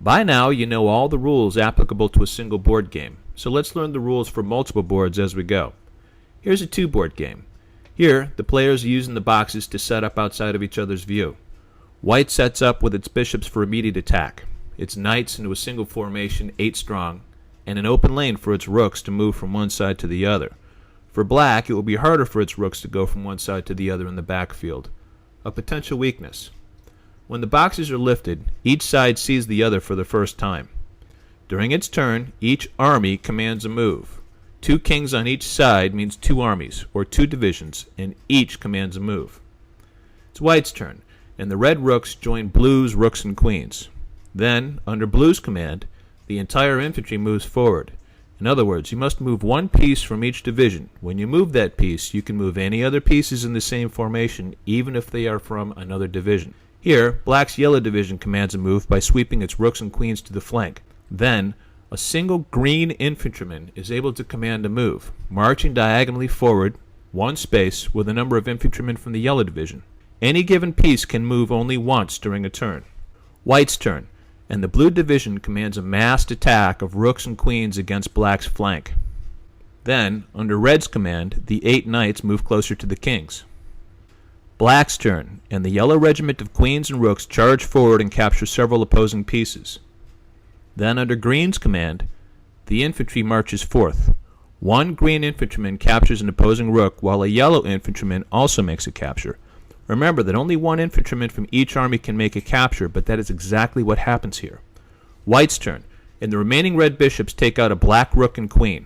By now, you know all the rules applicable to a single board game, so let's learn the rules for multiple boards as we go. Here's a two-board game. Here, the players are using the boxes to set up outside of each other's view. White sets up with its bishops for immediate attack, its knights into a single formation 8 strong, and an open lane for its rooks to move from one side to the other. For black, it will be harder for its rooks to go from one side to the other in the backfield, a potential weakness. When the boxes are lifted, each side sees the other for the first time. During its turn, each army commands a move. 2 kings on each side means 2 armies, or 2 divisions, and each commands a move. It's white's turn, and the red rooks join blue's rooks and queens. Then, under blue's command, the entire infantry moves forward. In other words, you must move 1 piece from each division. When you move that piece, you can move any other pieces in the same formation, even if they are from another division. Here, black's yellow division commands a move by sweeping its rooks and queens to the flank. Then, a single green infantryman is able to command a move, marching diagonally forward 1 space with a number of infantrymen from the yellow division. Any given piece can move only once during a turn. White's turn, and the blue division commands a massed attack of rooks and queens against black's flank. Then, under red's command, the 8 knights move closer to the kings. Black's turn, and the yellow regiment of queens and rooks charge forward and capture several opposing pieces. Then, under green's command, the infantry marches forth. 1 green infantryman captures an opposing rook, while a yellow infantryman also makes a capture. Remember that only 1 infantryman from each army can make a capture, but that is exactly what happens here. White's turn, and the remaining red bishops take out a black rook and queen.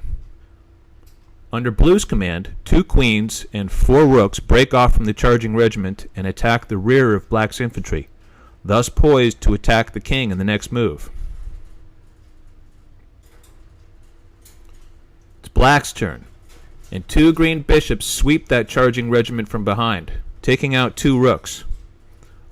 Under blue's command, 2 queens and 4 rooks break off from the charging regiment and attack the rear of black's infantry, thus poised to attack the king in the next move. It's black's turn, and 2 green bishops sweep that charging regiment from behind, taking out 2 rooks.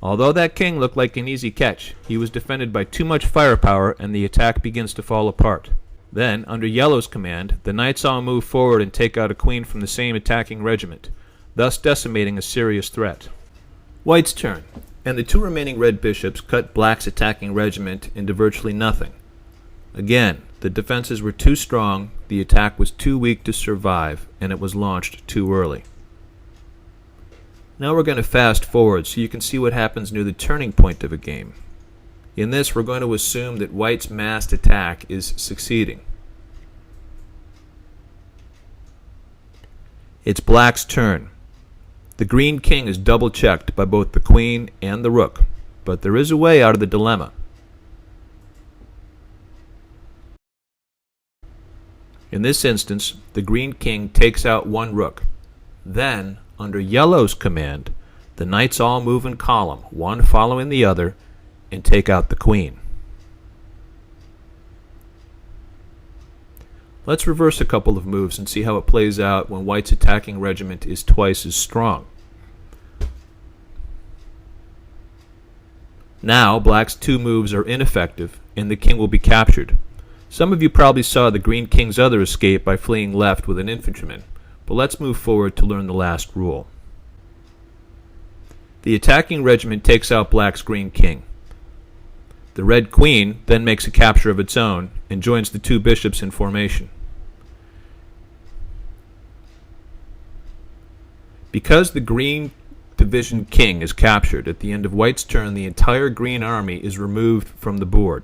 Although that king looked like an easy catch, he was defended by too much firepower and the attack begins to fall apart. Then, under yellow's command, the knights all move forward and take out a queen from the same attacking regiment, thus decimating a serious threat. White's turn, and the 2 remaining red bishops cut black's attacking regiment into virtually nothing. Again, the defenses were too strong, the attack was too weak to survive, and it was launched too early. Now we're going to fast forward so you can see what happens near the turning point of a game. In this, we're going to assume that white's massed attack is succeeding. It's black's turn. The green king is double-checked by both the queen and the rook, but there is a way out of the dilemma. In this instance, the green king takes out 1 rook. Then, under yellow's command, the knights all move in column, one following the other, and take out the queen. Let's reverse a couple of moves and see how it plays out when white's attacking regiment is twice as strong. Now, black's 2 moves are ineffective, and the king will be captured. Some of you probably saw the green king's other escape by fleeing left with an infantryman, but let's move forward to learn the last rule. The attacking regiment takes out black's green king. The red queen then makes a capture of its own and joins the 2 bishops in formation. Because the green division king is captured, at the end of white's turn the entire green army is removed from the board.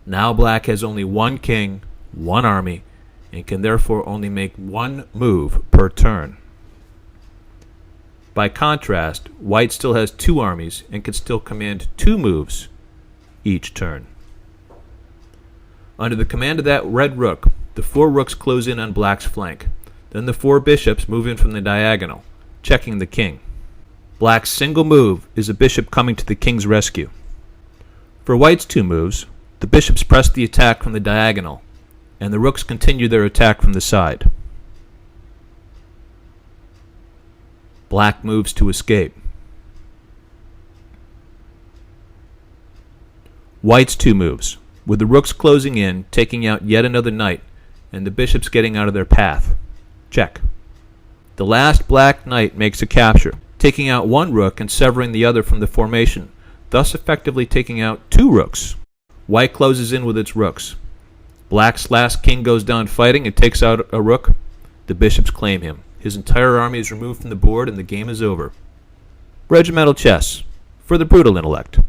Now black has only 1 king, 1 army, and can therefore only make 1 move per turn. By contrast, white still has 2 armies and can still command 2 moves each turn. Under the command of that red rook, the 4 rooks close in on black's flank. Then the 4 bishops move in from the diagonal, checking the king. Black's single move is a bishop coming to the king's rescue. For white's 2 moves, the bishops press the attack from the diagonal, and the rooks continue their attack from the side. Black moves to escape. White's 2 moves, with the rooks closing in, taking out yet another knight, and the bishops getting out of their path. Check. The last black knight makes a capture, taking out 1 rook and severing the other from the formation, thus effectively taking out 2 rooks. White closes in with its rooks. Black's last king goes down fighting and takes out a rook. The bishops claim him. His entire army is removed from the board and the game is over. Regimental chess, for the brutal intellect.